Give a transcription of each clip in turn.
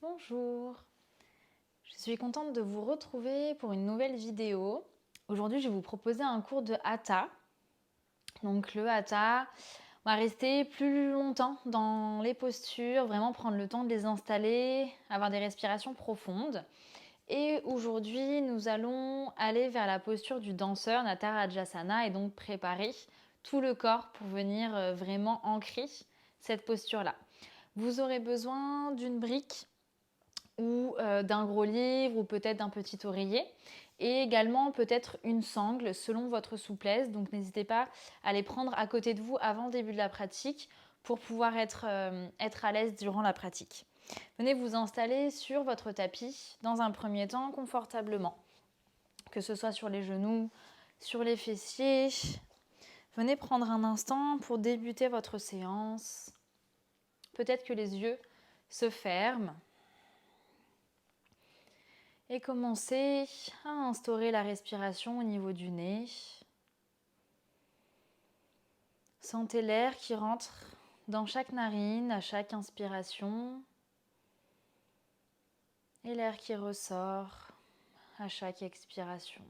Bonjour, je suis contente de vous retrouver pour une nouvelle vidéo. Aujourd'hui, je vais vous proposer un cours de Hatha. Donc le Hatha, on va rester plus longtemps dans les postures, vraiment prendre le temps de les installer, avoir des respirations profondes. Et aujourd'hui, nous allons aller vers la posture du danseur, Natarajasana, et donc préparer tout le corps pour venir vraiment ancrer cette posture-là. Vous aurez besoin d'une brique ou d'un gros livre ou peut-être d'un petit oreiller et également peut-être une sangle selon votre souplesse. Donc n'hésitez pas à les prendre à côté de vous avant le début de la pratique pour pouvoir être à l'aise durant la pratique. Venez vous installer sur votre tapis dans un premier temps confortablement, que ce soit sur les genoux, sur les fessiers. Venez prendre un instant pour débuter votre séance. Peut-être que les yeux se ferment. Et commencez à instaurer la respiration au niveau du nez. Sentez l'air qui rentre dans chaque narine à chaque inspiration et l'air qui ressort à chaque expiration.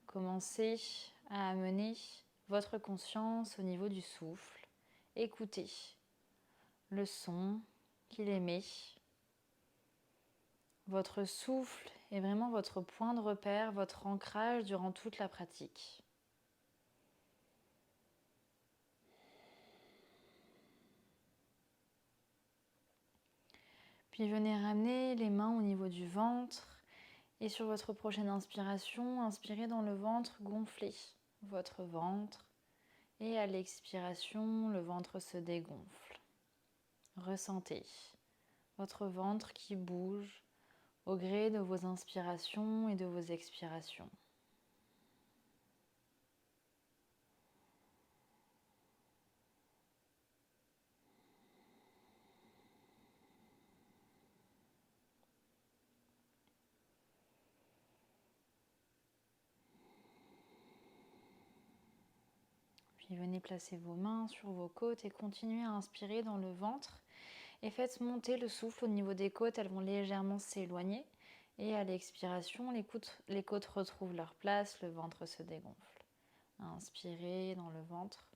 Commencez à amener votre conscience au niveau du souffle. Écoutez le son qu'il émet. Votre souffle est vraiment votre point de repère, votre ancrage durant toute la pratique. Puis venez ramener les mains au niveau du ventre et sur votre prochaine inspiration, inspirez dans le ventre, gonflez votre ventre et à l'expiration, le ventre se dégonfle. Ressentez votre ventre qui bouge au gré de vos inspirations et de vos expirations. Puis venez placer vos mains sur vos côtes et continuez à inspirer dans le ventre et faites monter le souffle au niveau des côtes, elles vont légèrement s'éloigner et à l'expiration, les côtes retrouvent leur place, le ventre se dégonfle. Inspirez dans le ventre.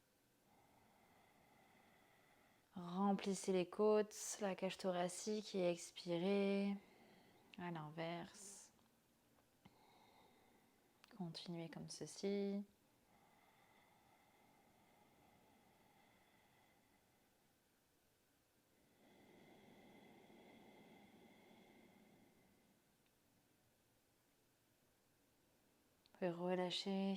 Remplissez les côtes, la cage thoracique et expirez à l'inverse. Continuez comme ceci. Vous pouvez relâcher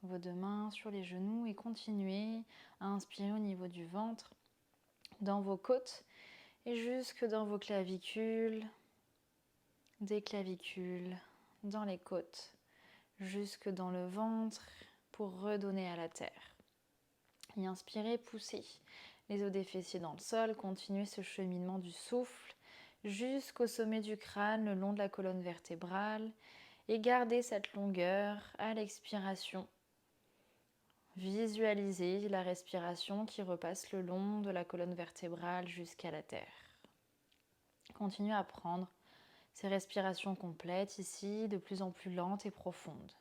vos deux mains sur les genoux et continuer à inspirer au niveau du ventre, dans vos côtes et jusque dans vos clavicules, des clavicules dans les côtes, jusque dans le ventre pour redonner à la terre. Et inspirez, poussez les os des fessiers dans le sol, continuez ce cheminement du souffle jusqu'au sommet du crâne, le long de la colonne vertébrale et gardez cette longueur à l'expiration. Visualisez la respiration qui repasse le long de la colonne vertébrale jusqu'à la terre. Continuez à prendre ces respirations complètes ici, de plus en plus lentes et profondes.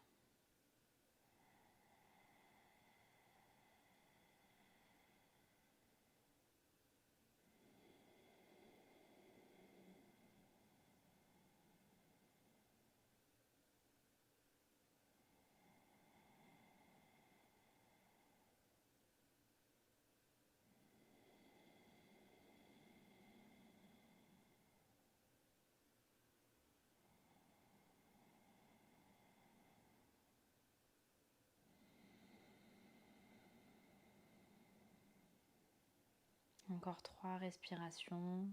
Encore 3 respirations.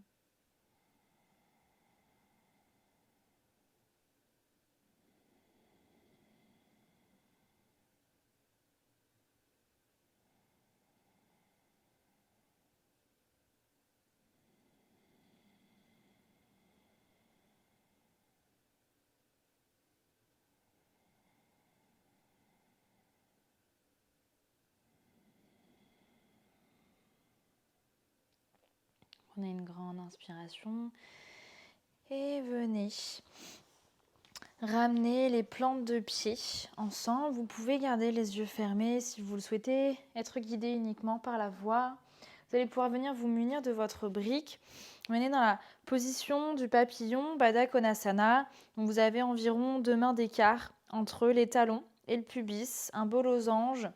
Prenez une grande inspiration et venez ramener les plantes de pied ensemble. Vous pouvez garder les yeux fermés si vous le souhaitez, être guidé uniquement par la voix. Vous allez pouvoir venir vous munir de votre brique. Venez dans la position du papillon, Baddha Konasana. Donc vous avez environ 2 mains d'écart entre les talons et le pubis, un beau losange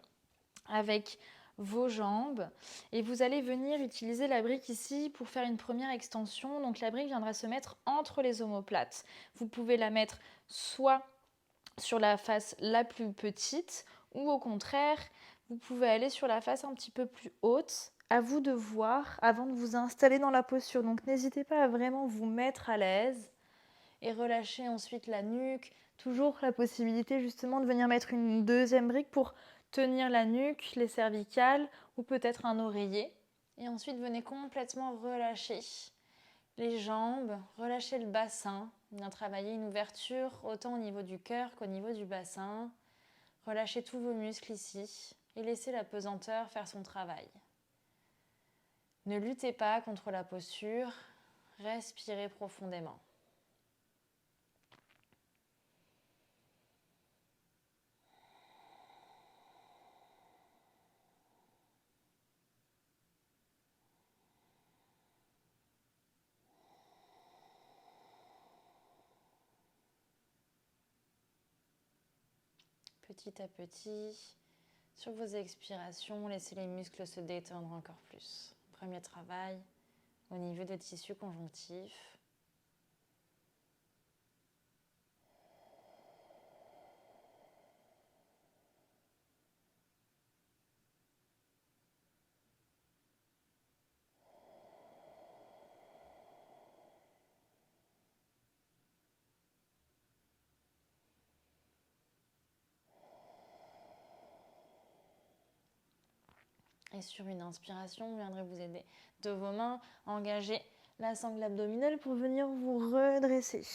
avec vos jambes. Et vous allez venir utiliser la brique ici pour faire une première extension. Donc la brique viendra se mettre entre les omoplates. Vous pouvez la mettre soit sur la face la plus petite ou au contraire, vous pouvez aller sur la face un petit peu plus haute. À vous de voir avant de vous installer dans la posture. Donc n'hésitez pas à vraiment vous mettre à l'aise et relâcher ensuite la nuque. Toujours la possibilité justement de venir mettre une deuxième brique pour tenir la nuque, les cervicales ou peut-être un oreiller. Et ensuite venez complètement relâcher les jambes, relâcher le bassin. Bien travailler une ouverture autant au niveau du cœur qu'au niveau du bassin. Relâchez tous vos muscles ici et laissez la pesanteur faire son travail. Ne luttez pas contre la posture, respirez profondément. Petit à petit, sur vos expirations, laissez les muscles se détendre encore plus. Premier travail au niveau des tissus conjonctifs. Et sur une inspiration, vous viendrez vous aider de vos mains à engager la sangle abdominale pour venir vous redresser.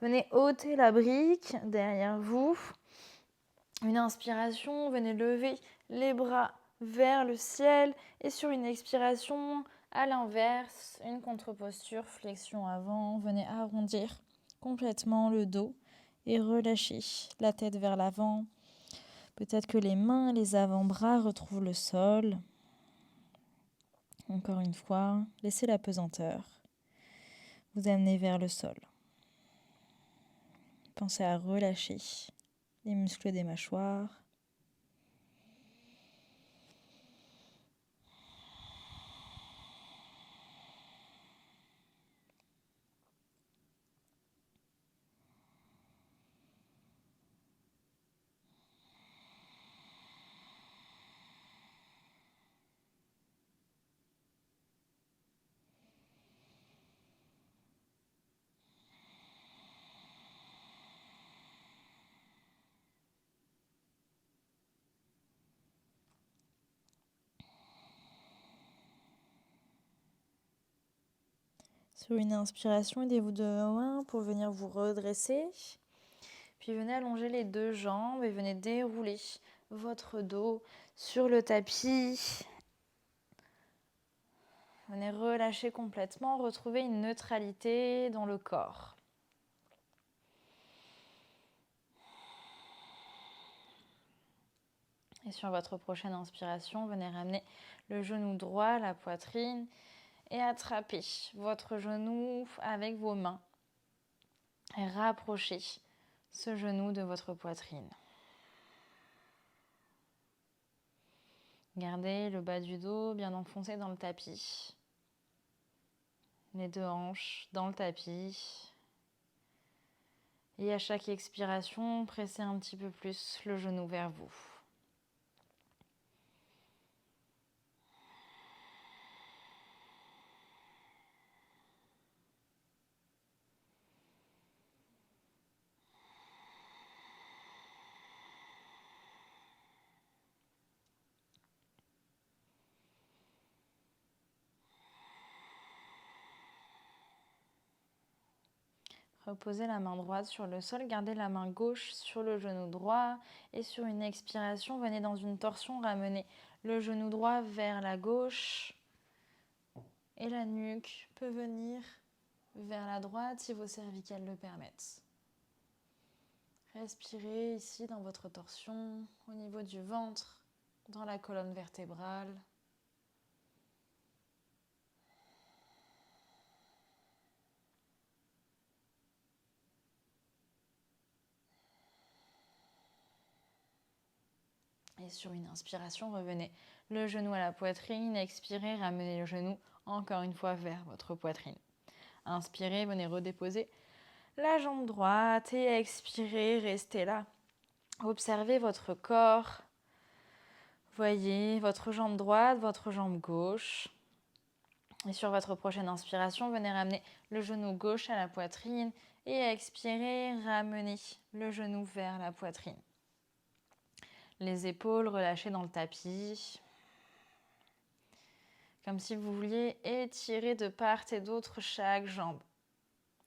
Venez ôter la brique derrière vous. Une inspiration, venez lever les bras vers le ciel. Et sur une expiration, à l'inverse, une contre-posture, flexion avant. Venez arrondir complètement le dos et relâcher la tête vers l'avant. Peut-être que les mains, les avant-bras retrouvent le sol. Encore une fois, laissez la pesanteur vous amener vers le sol. Pensez à relâcher les muscles des mâchoires. Sur une inspiration, aidez-vous de loin pour venir vous redresser. Puis venez allonger les deux jambes et venez dérouler votre dos sur le tapis. Venez relâcher complètement, retrouver une neutralité dans le corps. Et sur votre prochaine inspiration, venez ramener le genou droit à la poitrine et attrapez votre genou avec vos mains et rapprochez ce genou de votre poitrine. Gardez le bas du dos bien enfoncé dans le tapis. Les deux hanches dans le tapis. Et à chaque expiration, pressez un petit peu plus le genou vers vous. Reposez la main droite sur le sol, gardez la main gauche sur le genou droit et sur une expiration, venez dans une torsion, ramenez le genou droit vers la gauche et la nuque peut venir vers la droite si vos cervicales le permettent. Respirez ici dans votre torsion, au niveau du ventre, dans la colonne vertébrale. Et sur une inspiration, revenez le genou à la poitrine. Expirez, ramenez le genou encore une fois vers votre poitrine. Inspirez, venez redéposer la jambe droite et expirez, restez là. Observez votre corps. Voyez votre jambe droite, votre jambe gauche. Et sur votre prochaine inspiration, venez ramener le genou gauche à la poitrine et expirez, ramenez le genou vers la poitrine. Les épaules relâchées dans le tapis. Comme si vous vouliez étirer de part et d'autre chaque jambe.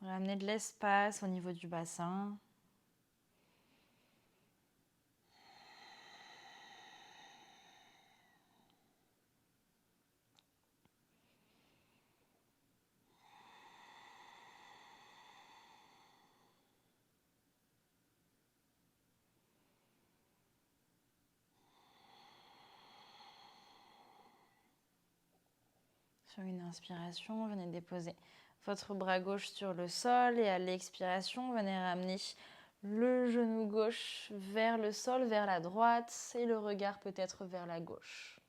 Ramenez de l'espace au niveau du bassin. Sur une inspiration, venez déposer votre bras gauche sur le sol et à l'expiration, venez ramener le genou gauche vers le sol, vers la droite et le regard peut-être vers la gauche.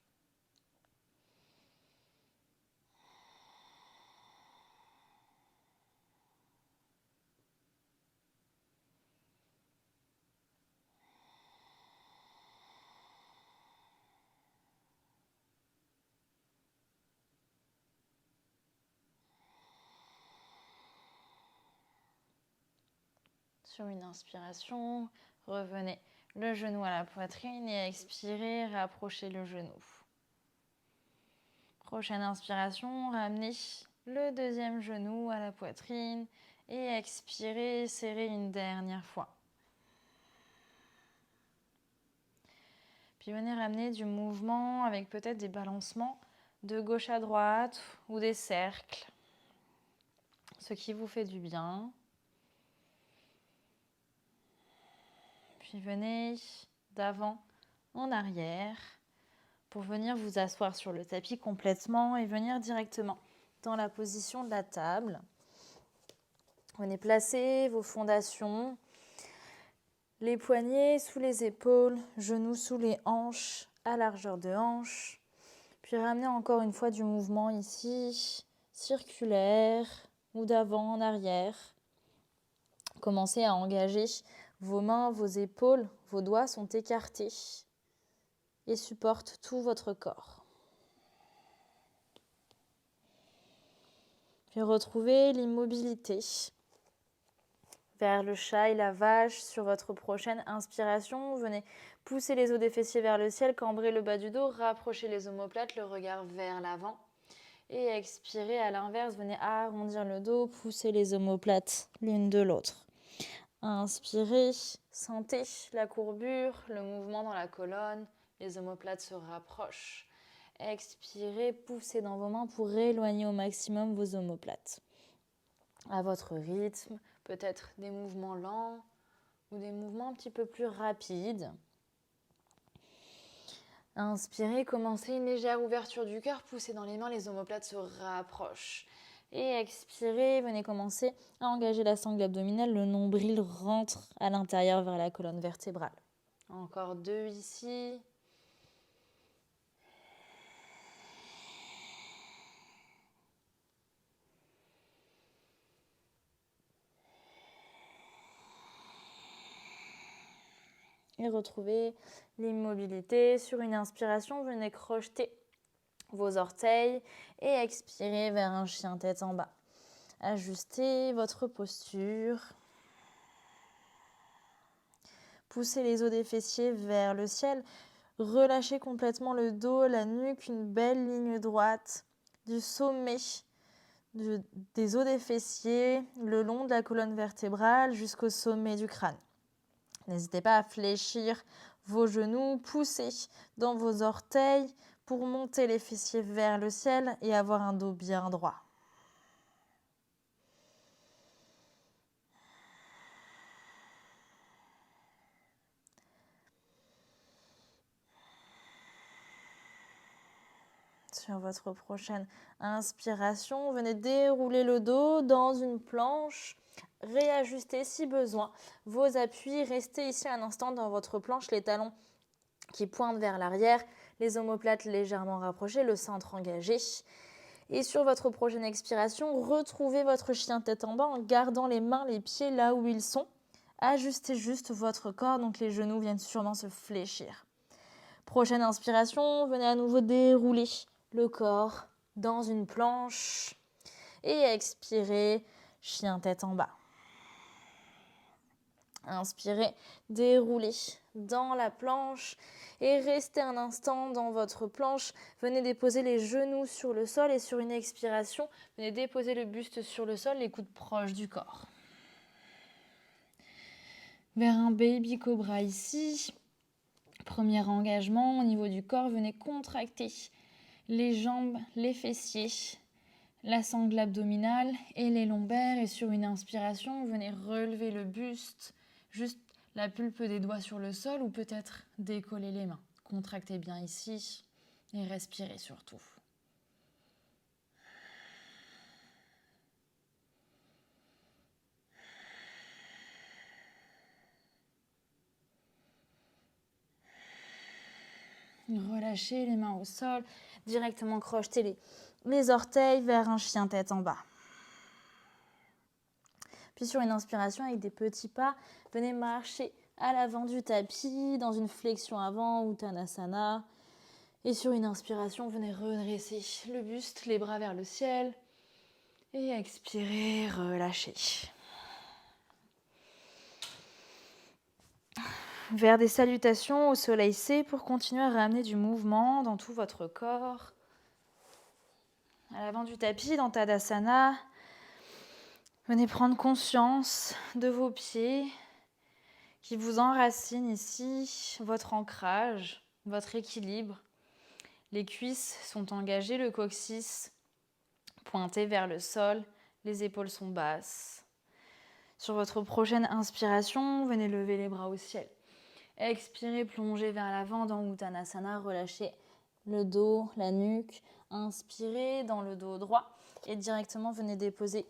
Sur une inspiration, revenez le genou à la poitrine et expirez, rapprochez le genou. Prochaine inspiration, ramenez le deuxième genou à la poitrine et expirez, serrez une dernière fois. Puis venez ramener du mouvement avec peut-être des balancements de gauche à droite ou des cercles, ce qui vous fait du bien. Puis venez d'avant en arrière pour venir vous asseoir sur le tapis complètement et venir directement dans la position de la table. Venez placer vos fondations, les poignets sous les épaules, genoux sous les hanches, à largeur de hanche. Puis ramenez encore une fois du mouvement ici, circulaire ou d'avant en arrière. Commencez à engager vos mains, vos épaules, vos doigts sont écartés et supportent tout votre corps. Puis retrouvez l'immobilité vers le chat et la vache. Sur votre prochaine inspiration, venez pousser les os des fessiers vers le ciel, cambrer le bas du dos, rapprochez les omoplates, le regard vers l'avant. Et expirez à l'inverse, venez arrondir le dos, pousser les omoplates l'une de l'autre. Inspirez, sentez la courbure, le mouvement dans la colonne, les omoplates se rapprochent. Expirez, poussez dans vos mains pour éloigner au maximum vos omoplates. À votre rythme, peut-être des mouvements lents ou des mouvements un petit peu plus rapides. Inspirez, commencez une légère ouverture du cœur, poussez dans les mains, les omoplates se rapprochent. Et expirez, venez commencer à engager la sangle abdominale, le nombril rentre à l'intérieur vers la colonne vertébrale. Encore 2 ici. Et retrouvez l'immobilité. Sur une inspiration, venez crocheter vos orteils et expirez vers un chien tête en bas. Ajustez votre posture. Poussez les os des fessiers vers le ciel. Relâchez complètement le dos, la nuque, une belle ligne droite du sommet des os des fessiers, le long de la colonne vertébrale jusqu'au sommet du crâne. N'hésitez pas à fléchir vos genoux, poussez dans vos orteils pour monter les fessiers vers le ciel et avoir un dos bien droit. Sur votre prochaine inspiration, venez dérouler le dos dans une planche. Réajustez si besoin vos appuis. Restez ici un instant dans votre planche, les talons qui pointent vers l'arrière, les omoplates légèrement rapprochées, le centre engagé. Et sur votre prochaine expiration, retrouvez votre chien tête en bas en gardant les mains, les pieds là où ils sont. Ajustez juste votre corps, donc les genoux viennent sûrement se fléchir. Prochaine inspiration, venez à nouveau dérouler le corps dans une planche et expirez, chien tête en bas. Inspirez, déroulez dans la planche et restez un instant dans votre planche. Venez déposer les genoux sur le sol et sur une expiration, venez déposer le buste sur le sol, les coudes proches du corps. Vers un baby cobra ici. Premier engagement au niveau du corps, venez contracter les jambes, les fessiers, la sangle abdominale et les lombaires. Et sur une inspiration, venez relever le buste, juste la pulpe des doigts sur le sol ou peut-être décoller les mains. Contractez bien ici et respirez surtout. Relâchez les mains au sol, directement crochetez les orteils vers un chien tête en bas. Puis sur une inspiration avec des petits pas, venez marcher à l'avant du tapis dans une flexion avant, Uttanasana. Et sur une inspiration, venez redresser le buste, les bras vers le ciel. Et expirez, relâchez. Vers des salutations au soleil C pour continuer à ramener du mouvement dans tout votre corps. À l'avant du tapis, dans Tadasana, venez prendre conscience de vos pieds qui vous enracinent ici, votre ancrage, votre équilibre. Les cuisses sont engagées, le coccyx pointé vers le sol, les épaules sont basses. Sur votre prochaine inspiration, venez lever les bras au ciel. Expirez, plongez vers l'avant dans Uttanasana, relâchez le dos, la nuque. Inspirez dans le dos droit et directement venez déposer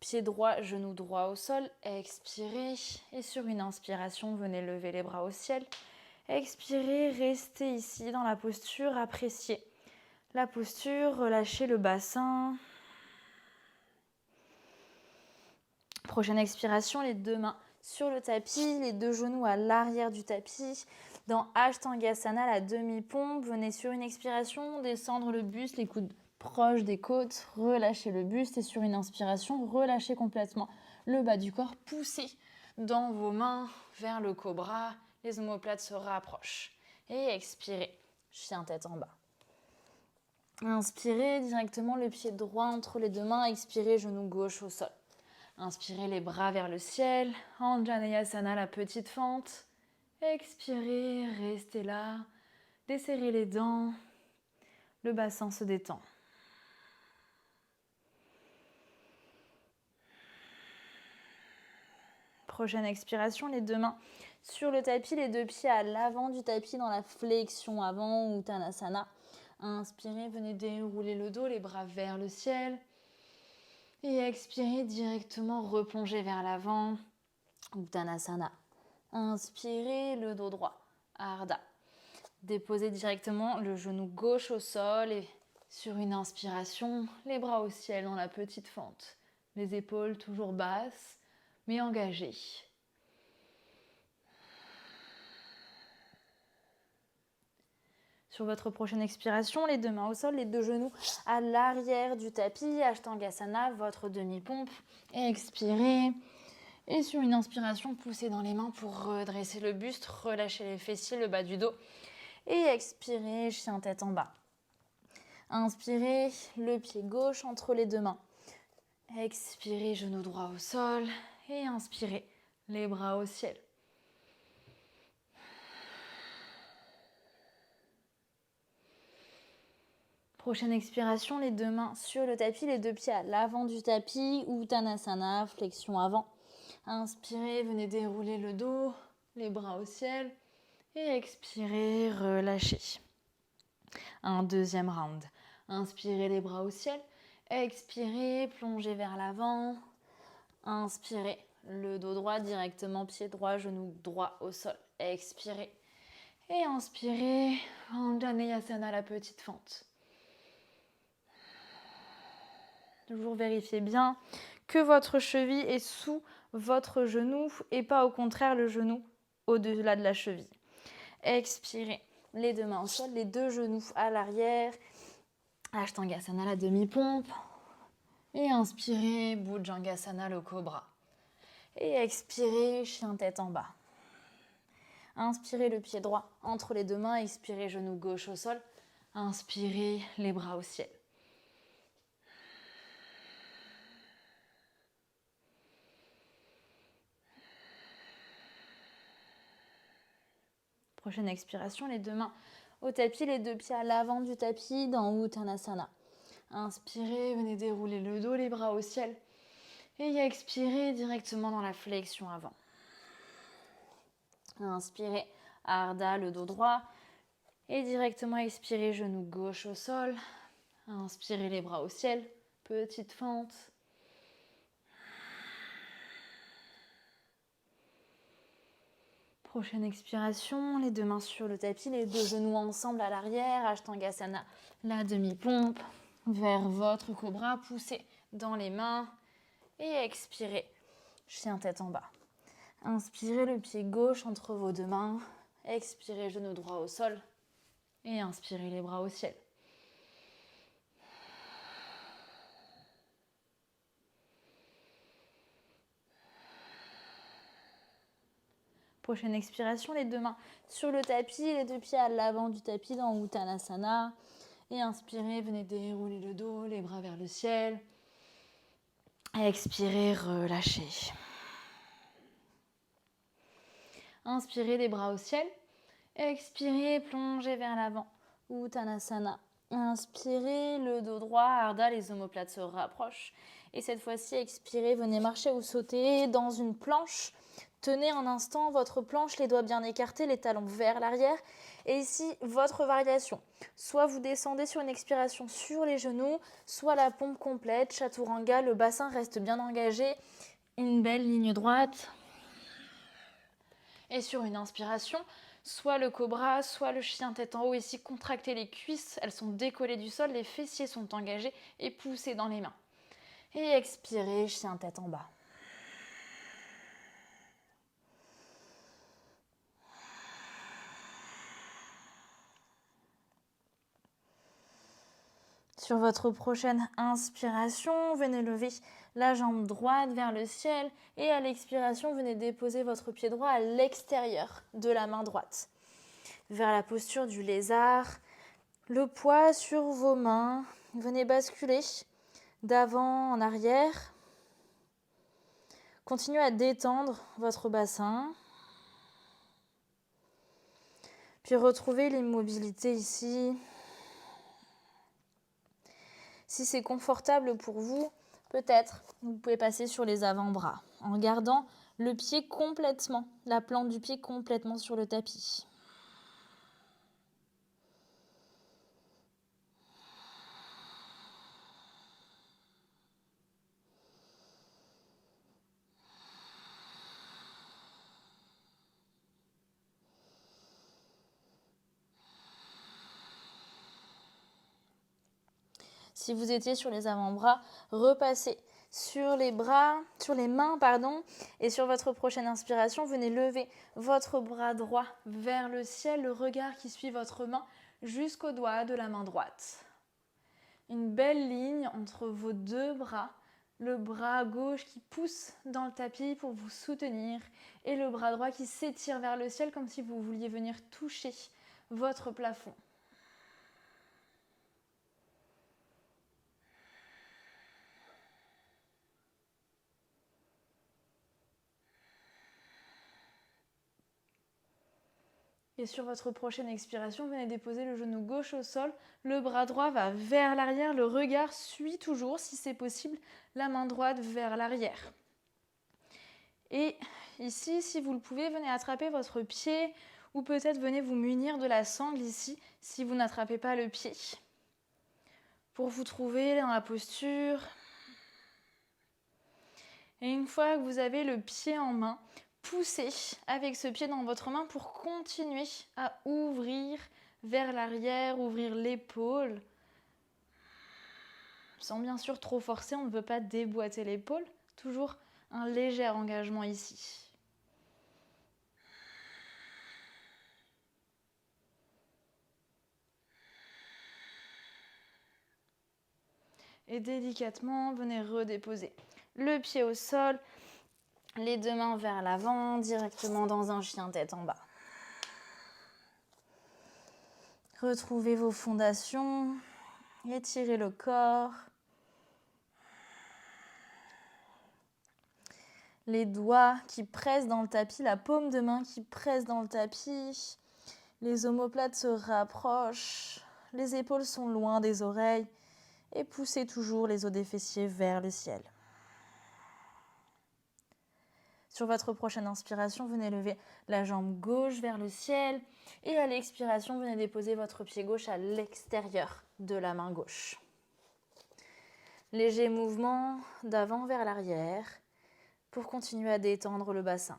pied droit, genou droit au sol. Expirez et sur une inspiration, venez lever les bras au ciel. Expirez, restez ici dans la posture, appréciez la posture, relâchez le bassin. Prochaine expiration, les deux mains sur le tapis, les deux genoux à l'arrière du tapis. Dans Ashtangasana, la demi-pompe, venez sur une expiration descendre le buste, les coudes proches des côtes, relâchez le buste et sur une inspiration, relâchez complètement le bas du corps, poussez dans vos mains vers le cobra, les omoplates se rapprochent. Et expirez, chien tête en bas. Inspirez directement le pied droit entre les deux mains, expirez, genou gauche au sol. Inspirez les bras vers le ciel, Anjaneyasana, la petite fente. Expirez, restez là, desserrez les dents, le bassin se détend. Prochaine expiration, les deux mains sur le tapis, les deux pieds à l'avant du tapis dans la flexion avant, Uttanasana. Inspirez, venez dérouler le dos, les bras vers le ciel. Et expirez directement, replongez vers l'avant, Uttanasana. Inspirez, le dos droit, Ardha. Déposez directement le genou gauche au sol et sur une inspiration, les bras au ciel dans la petite fente. Les épaules toujours basses, mais engagées. Sur votre prochaine expiration, les deux mains au sol, les deux genoux à l'arrière du tapis, Ashtangasana, votre demi-pompe. Expirez. Et sur une inspiration, poussez dans les mains pour redresser le buste, relâchez les fessiers, le bas du dos. Et expirez, chien tête en bas. Inspirez, le pied gauche entre les deux mains. Expirez, genou droit au sol. Et inspirez, les bras au ciel. Prochaine expiration, les deux mains sur le tapis, les deux pieds à l'avant du tapis, Uttanasana, flexion avant. Inspirez, venez dérouler le dos, les bras au ciel. Et expirez, relâchez. Un deuxième round. Inspirez les bras au ciel. Expirez, plongez vers l'avant. Inspirez, le dos droit directement, pied droit, genou droit au sol. Expirez. Et inspirez, Anjaneyasana, la petite fente. Toujours vérifiez bien que votre cheville est sous votre genou et pas au contraire le genou au-delà de la cheville. Expirez, les deux mains au sol, les deux genoux à l'arrière. Ashtangasana, la demi-pompe. Et inspirez, Bhujangasana, le cobra. Et expirez, chien tête en bas. Inspirez le pied droit entre les deux mains, expirez, genou gauche au sol. Inspirez, les bras au ciel. Prochaine expiration, les deux mains au tapis, les deux pieds à l'avant du tapis dans Uttanasana. Inspirez, venez dérouler le dos, les bras au ciel. Et expirez directement dans la flexion avant. Inspirez, Ardha, le dos droit. Et directement expirez, genou gauche au sol. Inspirez les bras au ciel, petite fente. Prochaine expiration, les deux mains sur le tapis, les deux genoux ensemble à l'arrière, Ashtangasana, la demi-pompe, vers votre cobra, poussez dans les mains et expirez, chien tête en bas. Inspirez le pied gauche entre vos deux mains, expirez, genou droit au sol et inspirez les bras au ciel. Prochaine expiration, les deux mains sur le tapis, les deux pieds à l'avant du tapis dans Uttanasana. Et inspirez, venez dérouler le dos, les bras vers le ciel. Expirez, relâchez. Inspirez, les bras au ciel. Expirez, plongez vers l'avant. Uttanasana. Inspirez, le dos droit, Ardha, les omoplates se rapprochent. Et cette fois-ci, expirez, venez marcher ou sauter dans une planche. Tenez un instant votre planche, les doigts bien écartés, les talons vers l'arrière. Et ici, votre variation. Soit vous descendez sur une expiration sur les genoux, soit la pompe complète, Chaturanga, le bassin reste bien engagé. Une belle ligne droite. Et sur une inspiration, soit le cobra, soit le chien tête en haut. Ici, contractez les cuisses, elles sont décollées du sol, les fessiers sont engagés et poussez dans les mains. Et expirez, chien tête en bas. Sur votre prochaine inspiration, venez lever la jambe droite vers le ciel et à l'expiration, venez déposer votre pied droit à l'extérieur de la main droite. Vers la posture du lézard, le poids sur vos mains, venez basculer d'avant en arrière. Continuez à détendre votre bassin. Puis retrouvez l'immobilité ici. Si c'est confortable pour vous, peut-être vous pouvez passer sur les avant-bras en gardant le pied complètement, la plante du pied complètement sur le tapis. Si vous étiez sur les avant-bras, repassez sur les mains, et sur votre prochaine inspiration, venez lever votre bras droit vers le ciel, le regard qui suit votre main jusqu'au doigt de la main droite. Une belle ligne entre vos deux bras, le bras gauche qui pousse dans le tapis pour vous soutenir et le bras droit qui s'étire vers le ciel comme si vous vouliez venir toucher votre plafond. Et sur votre prochaine expiration, venez déposer le genou gauche au sol. Le bras droit va vers l'arrière. Le regard suit toujours, si c'est possible, la main droite vers l'arrière. Et ici, si vous le pouvez, venez attraper votre pied ou peut-être venez vous munir de la sangle ici si vous n'attrapez pas le pied. Pour vous trouver dans la posture. Et une fois que vous avez le pied en main, poussez avec ce pied dans votre main pour continuer à ouvrir vers l'arrière, ouvrir l'épaule. Sans bien sûr trop forcer, on ne veut pas déboîter l'épaule. Toujours un léger engagement ici. Et délicatement, venez redéposer le pied au sol, les deux mains vers l'avant, directement dans un chien tête en bas. Retrouvez vos fondations, étirez le corps. Les doigts qui pressent dans le tapis, la paume de main qui presse dans le tapis. Les omoplates se rapprochent, les épaules sont loin des oreilles. Et poussez toujours les os des fessiers vers le ciel. Sur votre prochaine inspiration, venez lever la jambe gauche vers le ciel. Et à l'expiration, venez déposer votre pied gauche à l'extérieur de la main gauche. Léger mouvement d'avant vers l'arrière pour continuer à détendre le bassin.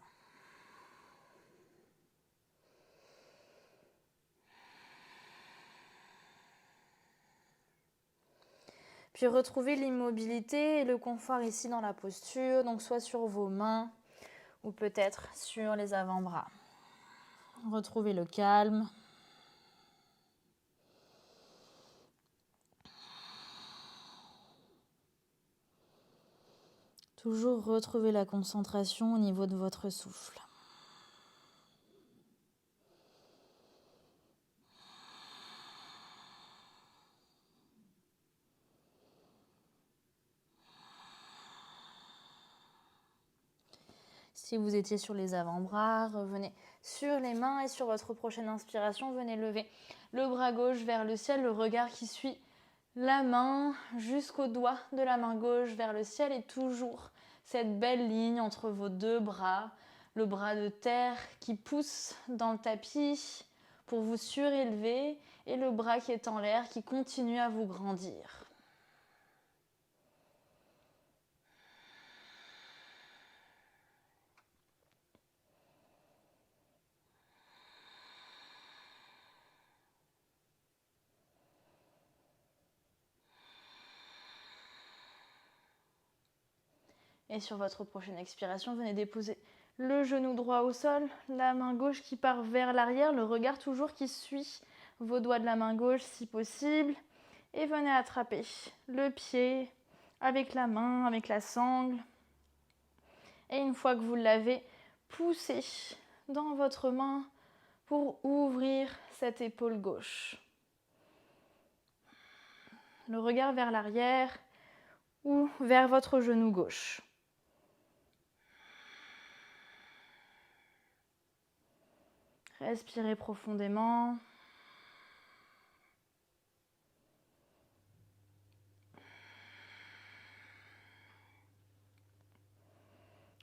Puis retrouvez l'immobilité et le confort ici dans la posture, donc soit sur vos mains ou peut-être sur les avant-bras. Retrouvez le calme. Toujours retrouver la concentration au niveau de votre souffle. Si vous étiez sur les avant-bras, revenez sur les mains et sur votre prochaine inspiration, venez lever le bras gauche vers le ciel, le regard qui suit la main jusqu'au doigt de la main gauche vers le ciel et toujours cette belle ligne entre vos deux bras, le bras de terre qui pousse dans le tapis pour vous surélever et le bras qui est en l'air qui continue à vous grandir. Et sur votre prochaine expiration, venez déposer le genou droit au sol, la main gauche qui part vers l'arrière, le regard toujours qui suit vos doigts de la main gauche si possible. Et venez attraper le pied avec la main, avec la sangle. Et une fois que vous l'avez, poussez dans votre main pour ouvrir cette épaule gauche. Le regard vers l'arrière ou vers votre genou gauche. Respirez profondément.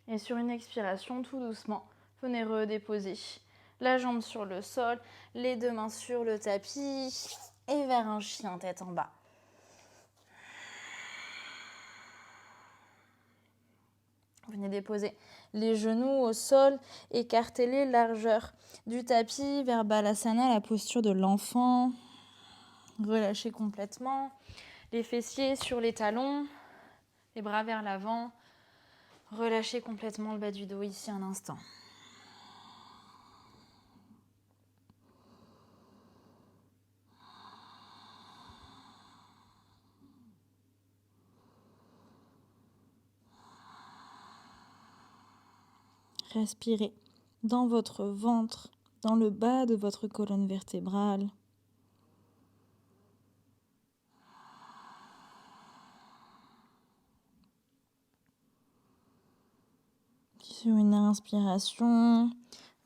Et sur une expiration, tout doucement, venez redéposer la jambe sur le sol, les deux mains sur le tapis et vers un chien tête en bas. Venez déposer les genoux au sol, écartez-les largeur du tapis vers Balasana, la posture de l'enfant. Relâchez complètement les fessiers sur les talons, les bras vers l'avant. Relâchez complètement le bas du dos ici un instant. Respirez dans votre ventre, dans le bas de votre colonne vertébrale. Sur une inspiration,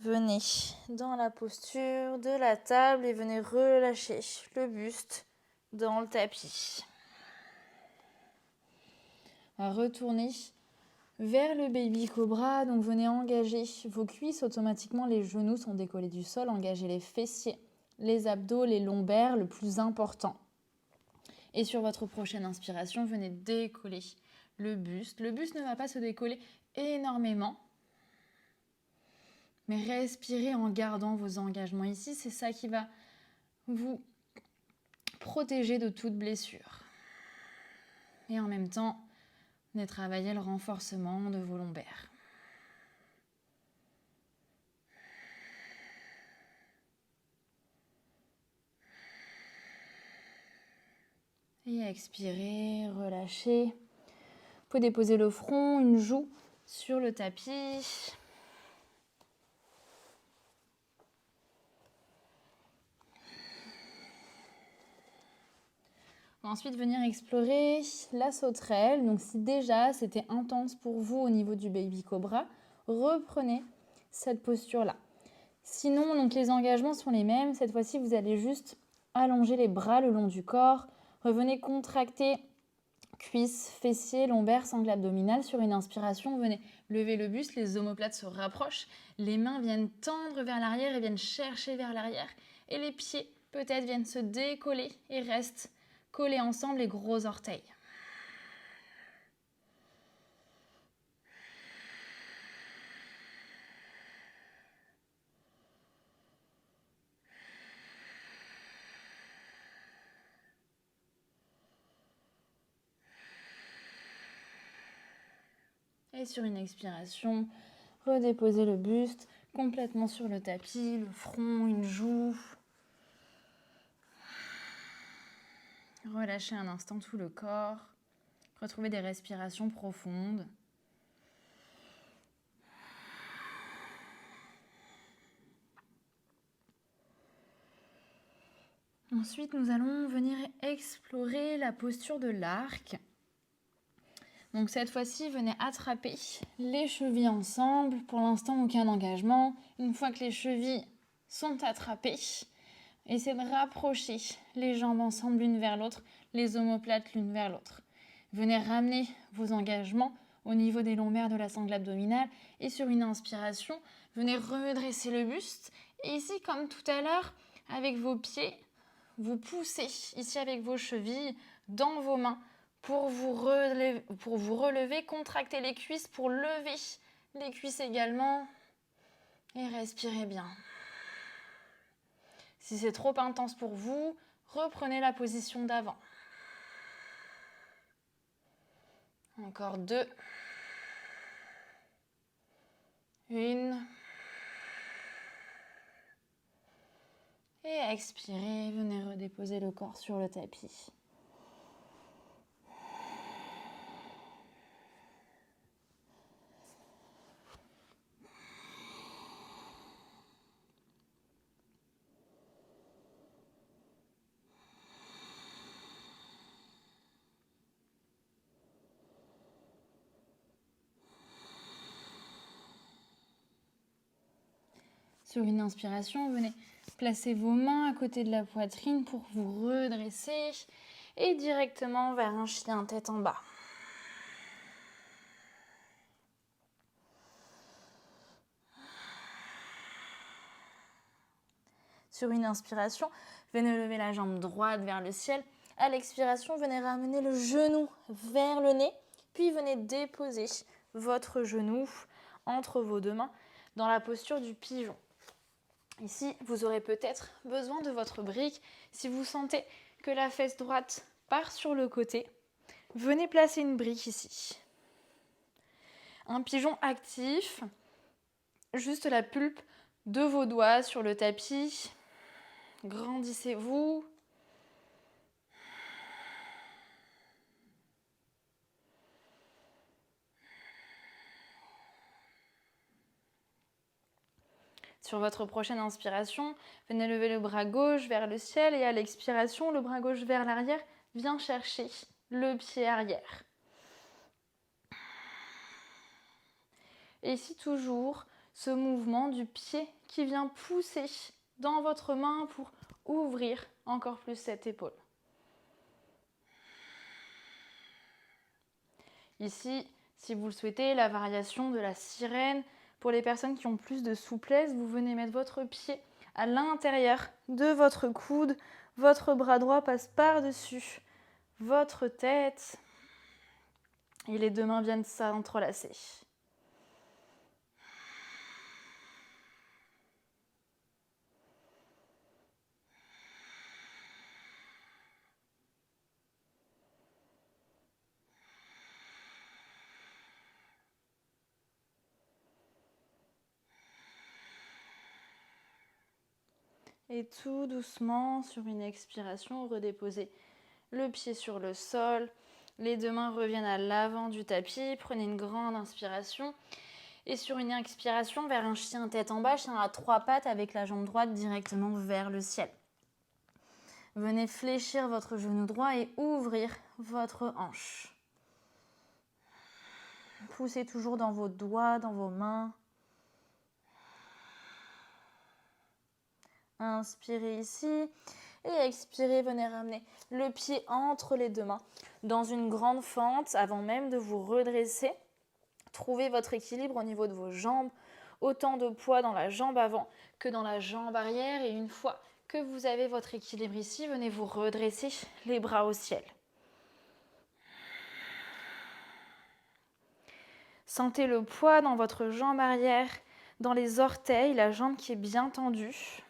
venez dans la posture de la table et venez relâcher le buste dans le tapis. On va retourner vers le baby cobra, donc venez engager vos cuisses, automatiquement les genoux sont décollés du sol, engagez les fessiers, les abdos, les lombaires, le plus important. Et sur votre prochaine inspiration, venez décoller le buste. Le buste ne va pas se décoller énormément, mais respirez en gardant vos engagements ici, c'est ça qui va vous protéger de toute blessure. Et en même temps, venez travailler le renforcement de vos lombaires. Et expirez, relâchez. Vous pouvez déposer le front, une joue sur le tapis. On va ensuite venir explorer la sauterelle. Donc si déjà c'était intense pour vous au niveau du baby cobra, reprenez cette posture-là. Sinon, donc les engagements sont les mêmes. Cette fois-ci, vous allez juste allonger les bras le long du corps. Revenez contracter cuisses, fessiers, lombaires, sangle abdominale. Sur une inspiration, venez lever le buste, les omoplates se rapprochent. Les mains viennent tendre vers l'arrière et viennent chercher vers l'arrière. Et les pieds, peut-être, viennent se décoller et restent collés ensemble les gros orteils. Et sur une expiration, redéposez le buste complètement sur le tapis, le front, une joue. Relâchez un instant tout le corps. Retrouvez des respirations profondes. Ensuite, nous allons venir explorer la posture de l'arc. Donc cette fois-ci, venez attraper les chevilles ensemble. Pour l'instant, aucun engagement. Une fois que les chevilles sont attrapées, essayez de rapprocher les jambes ensemble l'une vers l'autre, les omoplates l'une vers l'autre. Venez ramener vos engagements au niveau des lombaires de la sangle abdominale et sur une inspiration, venez redresser le buste. Et ici, comme tout à l'heure, avec vos pieds, vous poussez ici avec vos chevilles dans vos mains pour vous relever, contractez les cuisses pour lever les cuisses également et respirez bien. Si c'est trop intense pour vous, reprenez la position d'avant. Encore 2. 1. Et expirez, venez redéposer le corps sur le tapis. Sur une inspiration, venez placer vos mains à côté de la poitrine pour vous redresser et directement vers un chien tête en bas. Sur une inspiration, venez lever la jambe droite vers le ciel. À l'expiration, venez ramener le genou vers le nez, puis venez déposer votre genou entre vos deux mains dans la posture du pigeon. Ici, vous aurez peut-être besoin de votre brique. Si vous sentez que la fesse droite part sur le côté, venez placer une brique ici. Un pigeon actif, juste la pulpe de vos doigts sur le tapis. Grandissez-vous. Sur votre prochaine inspiration, venez lever le bras gauche vers le ciel et à l'expiration, le bras gauche vers l'arrière, viens chercher le pied arrière. Et ici toujours, ce mouvement du pied qui vient pousser dans votre main pour ouvrir encore plus cette épaule. Ici, si vous le souhaitez, la variation de la sirène. Pour les personnes qui ont plus de souplesse, vous venez mettre votre pied à l'intérieur de votre coude. Votre bras droit passe par-dessus votre tête. Et les deux mains viennent s'entrelacer. Et tout doucement, sur une expiration, redéposez le pied sur le sol. Les deux mains reviennent à l'avant du tapis. Prenez une grande inspiration. Et sur une expiration, vers un chien tête en bas, chien à 3 pattes avec la jambe droite directement vers le ciel. Venez fléchir votre genou droit et ouvrir votre hanche. Poussez toujours dans vos doigts, dans vos mains. Inspirez ici et expirez, venez ramener le pied entre les deux mains dans une grande fente avant même de vous redresser. Trouvez votre équilibre au niveau de vos jambes, autant de poids dans la jambe avant que dans la jambe arrière. Et une fois que vous avez votre équilibre ici, venez vous redresser les bras au ciel. Sentez le poids dans votre jambe arrière, dans les orteils, la jambe qui est bien tendue.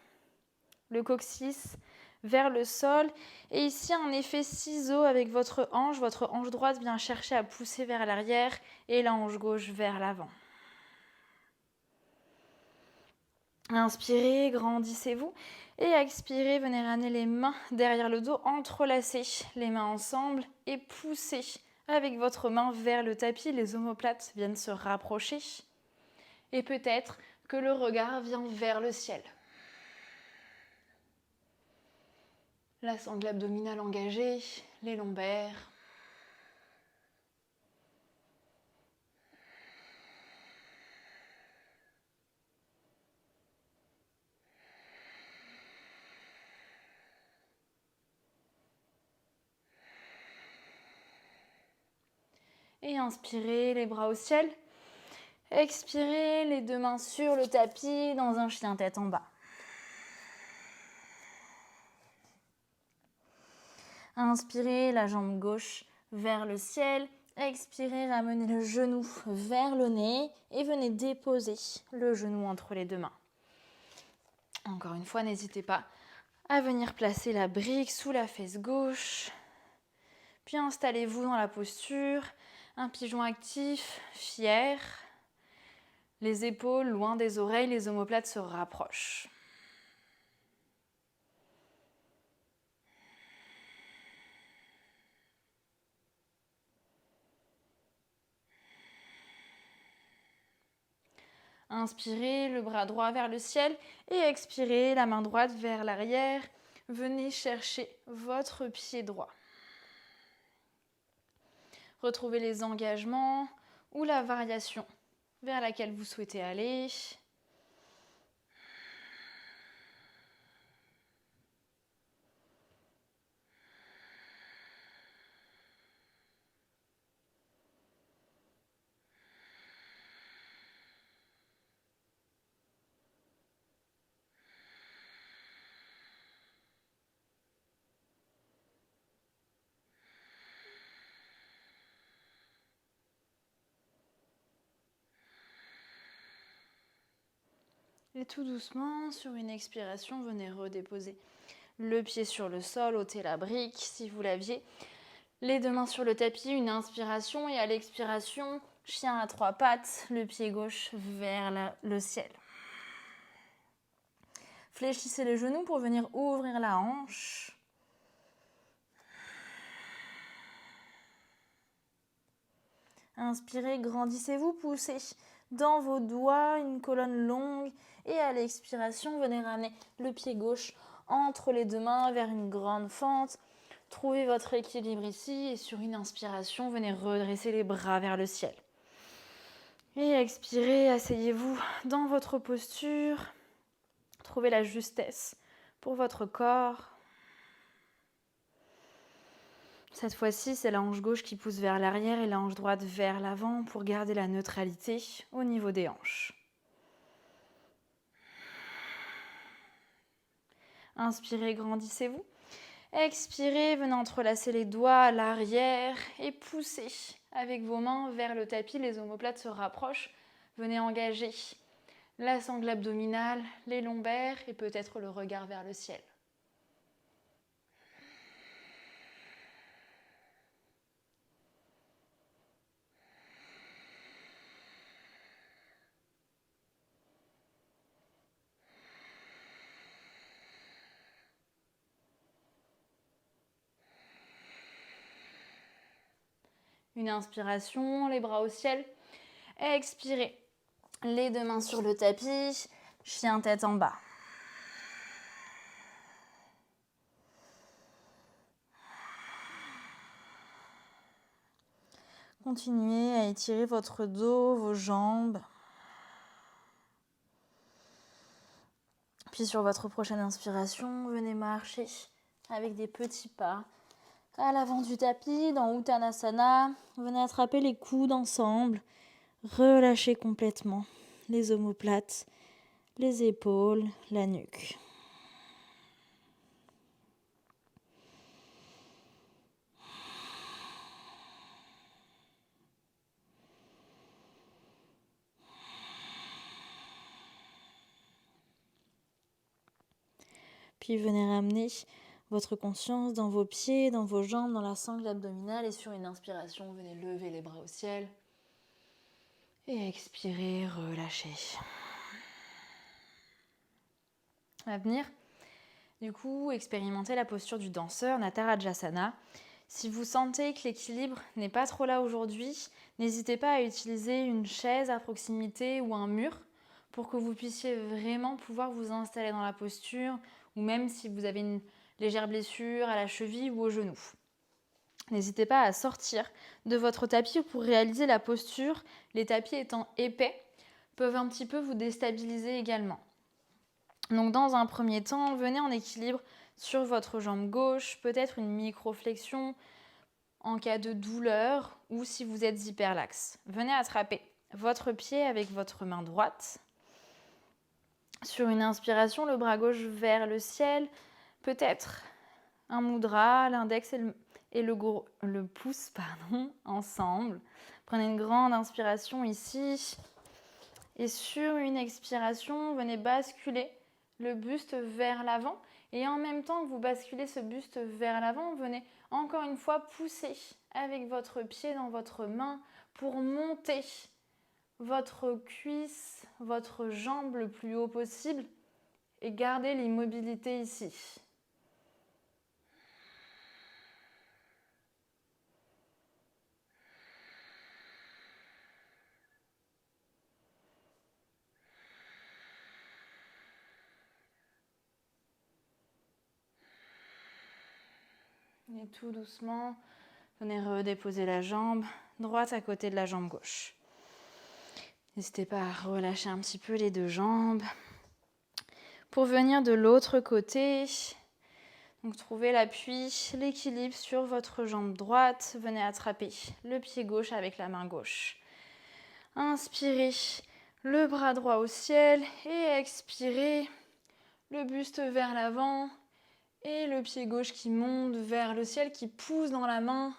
Le coccyx vers le sol. Et ici, un effet ciseau avec votre hanche. Votre hanche droite vient chercher à pousser vers l'arrière et la hanche gauche vers l'avant. Inspirez, grandissez-vous. Et expirez, venez ramener les mains derrière le dos, entrelacez les mains ensemble et poussez avec votre main vers le tapis. Les omoplates viennent se rapprocher. Et peut-être que le regard vient vers le ciel. La sangle abdominale engagée, les lombaires. Et inspirez, les bras au ciel. Expirez, les deux mains sur le tapis dans un chien tête en bas. Inspirez, la jambe gauche vers le ciel. Expirez, ramenez le genou vers le nez et venez déposer le genou entre les deux mains. Encore une fois, n'hésitez pas à venir placer la brique sous la fesse gauche. Puis installez-vous dans la posture, un pigeon actif, fier. Les épaules loin des oreilles, les omoplates se rapprochent. Inspirez, le bras droit vers le ciel et expirez, la main droite vers l'arrière. Venez chercher votre pied droit. Retrouvez les engagements ou la variation vers laquelle vous souhaitez aller. Et tout doucement, sur une expiration, venez redéposer le pied sur le sol, ôtez la brique si vous l'aviez. Les deux mains sur le tapis, une inspiration et à l'expiration, chien à 3 pattes, le pied gauche vers le ciel. Fléchissez les genoux pour venir ouvrir la hanche. Inspirez, grandissez-vous, poussez dans vos doigts une colonne longue. Et à l'expiration, venez ramener le pied gauche entre les deux mains vers une grande fente. Trouvez votre équilibre ici et sur une inspiration, venez redresser les bras vers le ciel. Et expirez, asseyez-vous dans votre posture. Trouvez la justesse pour votre corps. Cette fois-ci, c'est la hanche gauche qui pousse vers l'arrière et la hanche droite vers l'avant pour garder la neutralité au niveau des hanches. Inspirez, grandissez-vous. Expirez, venez entrelacer les doigts à l'arrière et poussez avec vos mains vers le tapis. Les omoplates se rapprochent. Venez engager la sangle abdominale, les lombaires et peut-être le regard vers le ciel. Une inspiration, les bras au ciel. Expirez. Les deux mains sur le tapis, chien tête en bas. Continuez à étirer votre dos, vos jambes. Puis sur votre prochaine inspiration, venez marcher avec des petits pas à l'avant du tapis, dans Uttanasana. Venez attraper les coudes ensemble. Relâchez complètement les omoplates, les épaules, la nuque. Puis venez ramener votre conscience dans vos pieds, dans vos jambes, dans la sangle abdominale. Et sur une inspiration, venez lever les bras au ciel. Et expirez, relâchez. À venir, du coup, expérimentez la posture du danseur, Natarajasana. Si vous sentez que l'équilibre n'est pas trop là aujourd'hui, n'hésitez pas à utiliser une chaise à proximité ou un mur pour que vous puissiez vraiment pouvoir vous installer dans la posture, ou même si vous avez une légère blessure à la cheville ou au genou. N'hésitez pas à sortir de votre tapis pour réaliser la posture. Les tapis étant épais, peuvent un petit peu vous déstabiliser également. Donc dans un premier temps, venez en équilibre sur votre jambe gauche, peut-être une micro-flexion en cas de douleur ou si vous êtes hyperlaxe. Venez attraper votre pied avec votre main droite. Sur une inspiration, le bras gauche vers le ciel, peut-être un mudra, l'index et le pouce ensemble. Prenez une grande inspiration ici. Et sur une expiration, venez basculer le buste vers l'avant. Et en même temps que vous basculez ce buste vers l'avant, venez encore une fois pousser avec votre pied dans votre main pour monter votre cuisse, votre jambe le plus haut possible et garder l'immobilité ici. Et tout doucement, venez redéposer la jambe droite à côté de la jambe gauche. N'hésitez pas à relâcher un petit peu les deux jambes. Pour venir de l'autre côté, donc trouvez l'appui, l'équilibre sur votre jambe droite. Venez attraper le pied gauche avec la main gauche. Inspirez le bras droit au ciel et expirez le buste vers l'avant et le pied gauche qui monte vers le ciel, qui pousse dans la main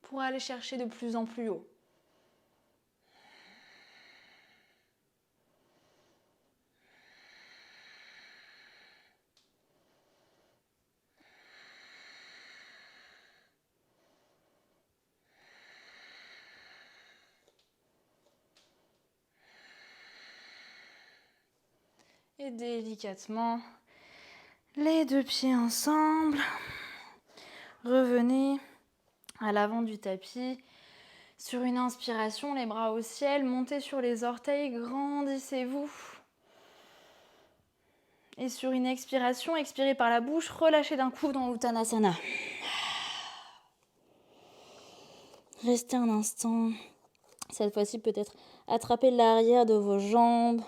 pour aller chercher de plus en plus haut. Et délicatement, les deux pieds ensemble. Revenez à l'avant du tapis. Sur une inspiration, les bras au ciel, montez sur les orteils, grandissez-vous. Et sur une expiration, expirez par la bouche, relâchez d'un coup dans Uttanasana. Restez un instant Cette fois-ci, peut-être attrapez l'arrière de vos jambes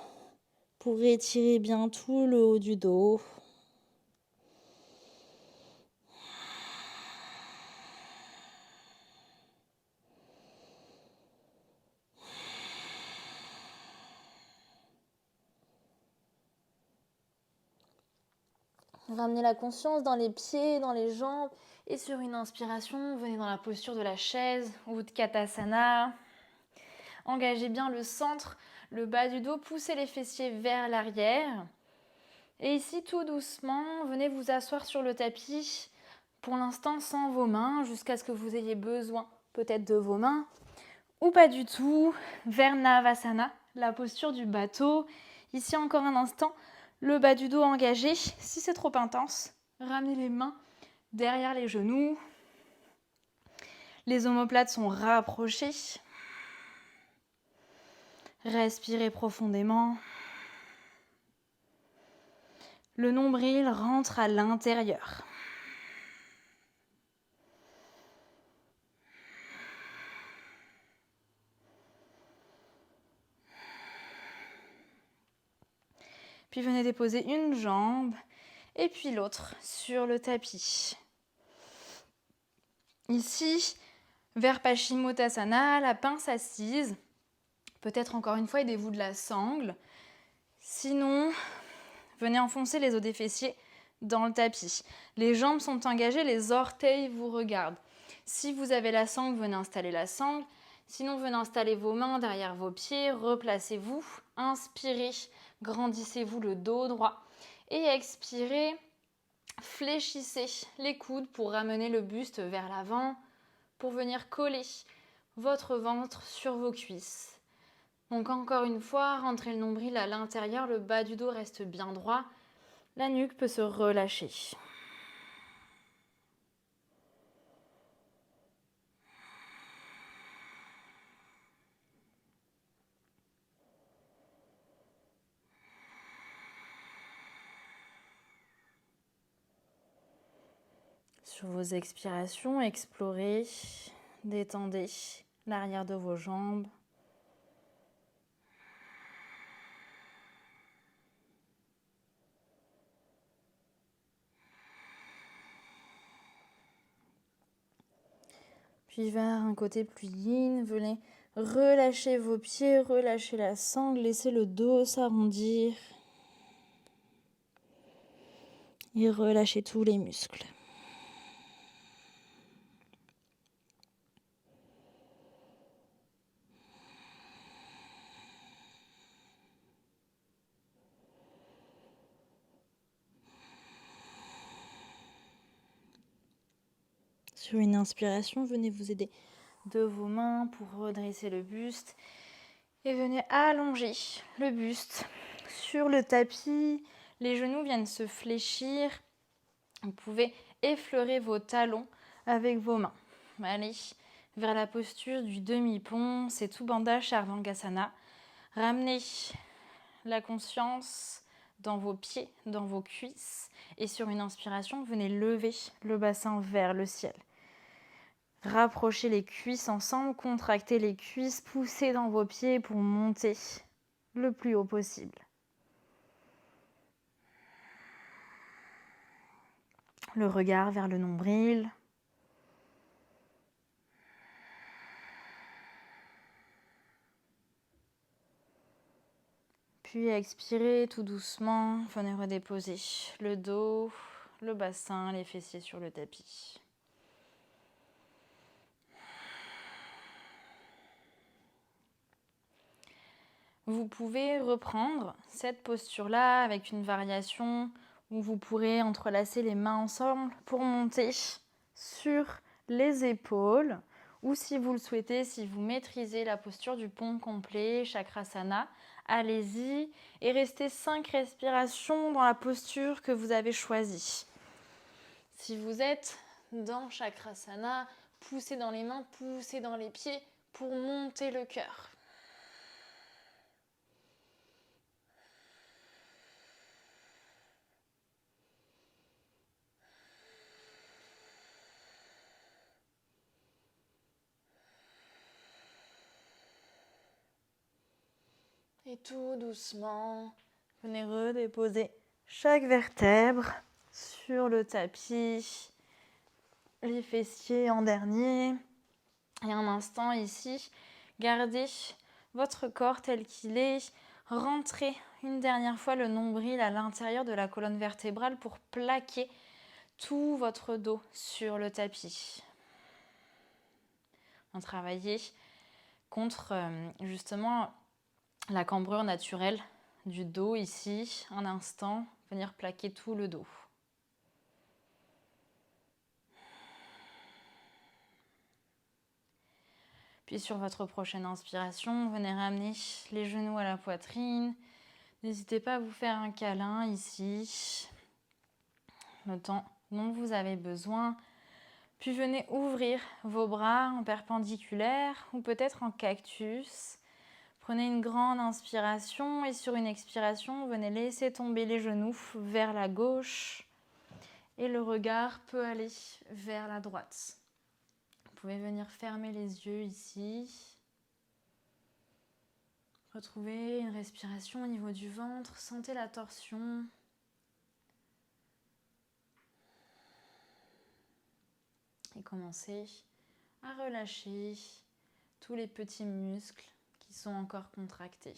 pour étirer bien tout le haut du dos. Ramenez la conscience dans les pieds, dans les jambes. Et sur une inspiration, venez dans la posture de la chaise ou de Katasana. Engagez bien le centre, le bas du dos, poussez les fessiers vers l'arrière. Et ici, tout doucement, venez vous asseoir sur le tapis, pour l'instant sans vos mains, jusqu'à ce que vous ayez besoin peut-être de vos mains, ou pas du tout, vers Navasana, la posture du bateau. Ici encore un instant, le bas du dos engagé. Si c'est trop intense, ramenez les mains derrière les genoux. Les omoplates sont rapprochées. Respirez profondément. Le nombril rentre à l'intérieur. Puis venez déposer une jambe et puis l'autre sur le tapis. Ici, vers Paschimottanasana, la pince assise. Peut-être encore une fois, aidez-vous de la sangle. Sinon, venez enfoncer les os des fessiers dans le tapis. Les jambes sont engagées, les orteils vous regardent. Si vous avez la sangle, venez installer la sangle. Sinon, venez installer vos mains derrière vos pieds, replacez-vous, inspirez, grandissez-vous le dos droit. Et expirez, fléchissez les coudes pour ramener le buste vers l'avant, pour venir coller votre ventre sur vos cuisses. Donc encore une fois, rentrez le nombril à l'intérieur, le bas du dos reste bien droit, la nuque peut se relâcher. Sur vos expirations, explorez, détendez l'arrière de vos jambes. Puis vers un côté plus yin, venez relâcher vos pieds, relâcher la sangle, laissez le dos s'arrondir et relâchez tous les muscles. Sur une inspiration, venez vous aider de vos mains pour redresser le buste et venez allonger le buste sur le tapis. Les genoux viennent se fléchir. Vous pouvez effleurer vos talons avec vos mains. Allez vers la posture du demi-pont, c'est Subandha Charvangasana. Ramenez la conscience dans vos pieds, dans vos cuisses. Et sur une inspiration, venez lever le bassin vers le ciel. Rapprochez les cuisses ensemble, contractez les cuisses, poussez dans vos pieds pour monter le plus haut possible. Le regard vers le nombril. Puis expirez tout doucement, venez redéposer le dos, le bassin, les fessiers sur le tapis. Vous pouvez reprendre cette posture-là avec une variation où vous pourrez entrelacer les mains ensemble pour monter sur les épaules. Ou si vous le souhaitez, si vous maîtrisez la posture du pont complet, Chakrasana, allez-y et restez 5 respirations dans la posture que vous avez choisie. Si vous êtes dans Chakrasana, poussez dans les mains, poussez dans les pieds pour monter le cœur. Et tout doucement, venez redéposer chaque vertèbre sur le tapis, les fessiers en dernier. Et un instant ici, gardez votre corps tel qu'il est. Rentrez une dernière fois le nombril à l'intérieur de la colonne vertébrale pour plaquer tout votre dos sur le tapis. On travaille contre justement la cambrure naturelle du dos ici. Un instant, venir plaquer tout le dos. Puis sur votre prochaine inspiration, venez ramener les genoux à la poitrine. N'hésitez pas à vous faire un câlin ici, le temps dont vous avez besoin. Puis venez ouvrir vos bras en perpendiculaire ou peut-être en cactus. Prenez une grande inspiration et sur une expiration, venez laisser tomber les genoux vers la gauche et le regard peut aller vers la droite. Vous pouvez venir fermer les yeux ici. Retrouvez une respiration au niveau du ventre, sentez la torsion. Et commencez à relâcher tous les petits muscles qui sont encore contractés.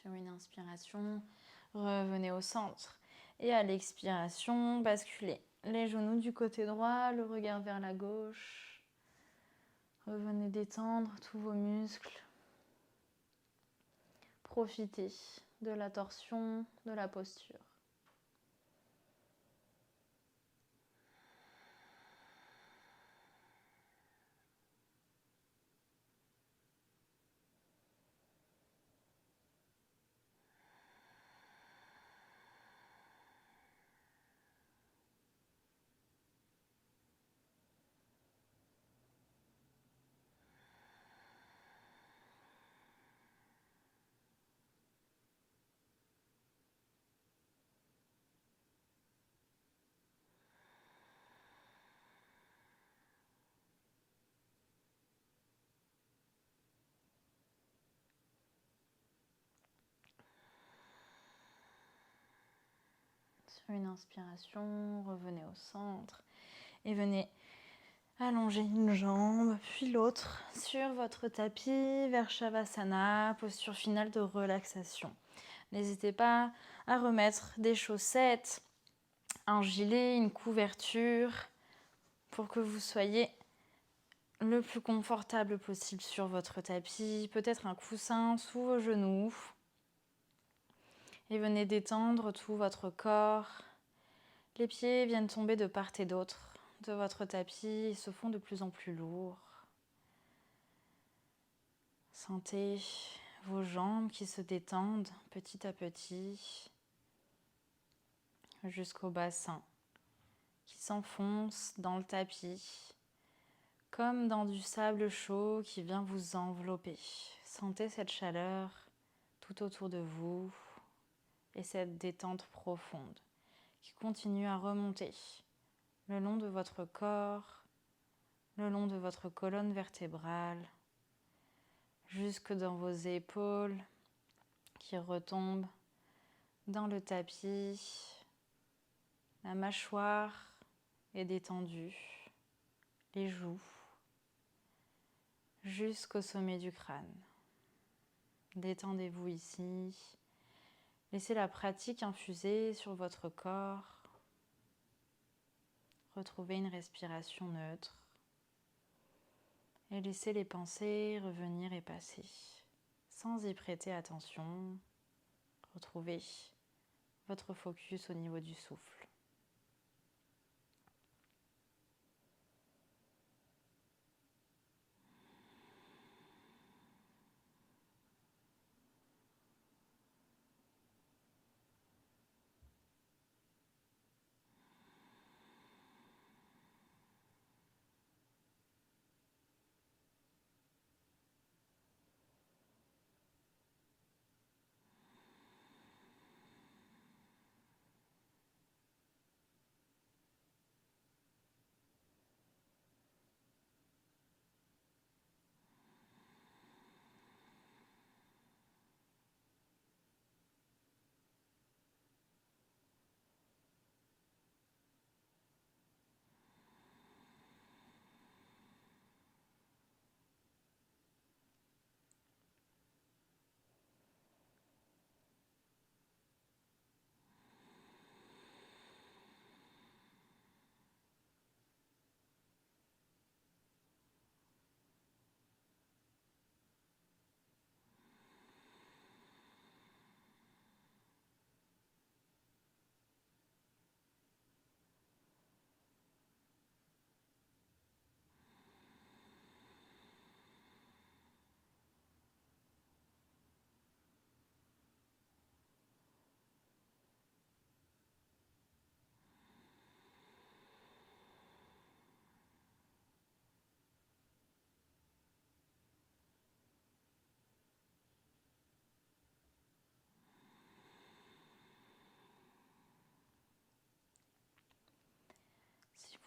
Sur une inspiration, revenez au centre. Et à l'expiration, basculez les genoux du côté droit, le regard vers la gauche. Revenez détendre tous vos muscles. Profitez de la torsion, de la posture. Sur une inspiration, revenez au centre et venez allonger une jambe, puis l'autre sur votre tapis vers Shavasana, posture finale de relaxation. N'hésitez pas à remettre des chaussettes, un gilet, une couverture pour que vous soyez le plus confortable possible sur votre tapis. Peut-être un coussin sous vos genoux. Et venez détendre tout votre corps. Les pieds viennent tomber de part et d'autre de votre tapis et se font de plus en plus lourds. Sentez vos jambes qui se détendent petit à petit jusqu'au bassin qui s'enfonce dans le tapis comme dans du sable chaud qui vient vous envelopper. Sentez cette chaleur tout autour de vous et cette détente profonde qui continue à remonter le long de votre corps, le long de votre colonne vertébrale, jusque dans vos épaules qui retombent dans le tapis. La mâchoire est détendue, les joues, jusqu'au sommet du crâne. Détendez-vous ici. Laissez la pratique infuser sur votre corps. Retrouvez une respiration neutre. Et laissez les pensées revenir et passer. Sans y prêter attention, retrouvez votre focus au niveau du souffle.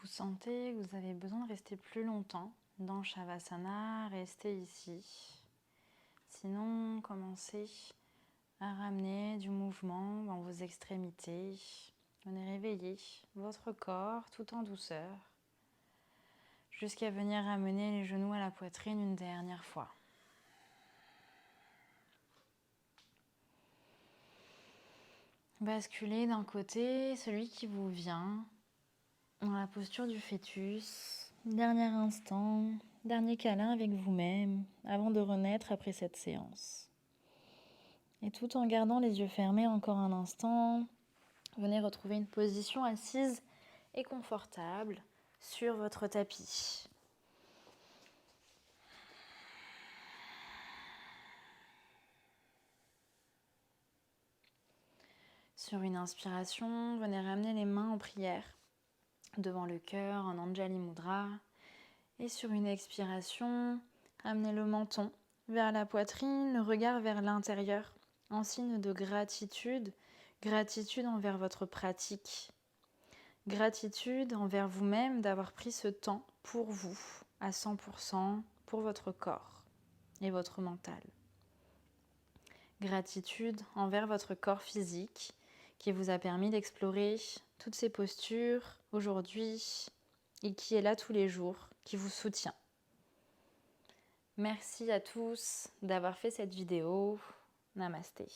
vous sentez que vous avez besoin de rester plus longtemps dans Shavasana, restez ici. Sinon, commencez à ramener du mouvement dans vos extrémités. Venez réveiller votre corps tout en douceur jusqu'à venir ramener les genoux à la poitrine une dernière fois. Basculez d'un côté celui qui vous vient dans la posture du fœtus. Dernier instant, dernier câlin avec vous-même avant de renaître après cette séance. Et tout en gardant les yeux fermés encore un instant, venez retrouver une position assise et confortable sur votre tapis. Sur une inspiration, venez ramener les mains en prière devant le cœur en Anjali Mudra. Et sur une expiration, ramenez le menton vers la poitrine, le regard vers l'intérieur, en signe de gratitude, gratitude envers votre pratique, gratitude envers vous-même d'avoir pris ce temps pour vous, à 100% pour votre corps et votre mental. Gratitude envers votre corps physique qui vous a permis d'explorer toutes ces postures aujourd'hui et qui est là tous les jours, qui vous soutient. Merci à tous d'avoir fait cette vidéo. Namasté.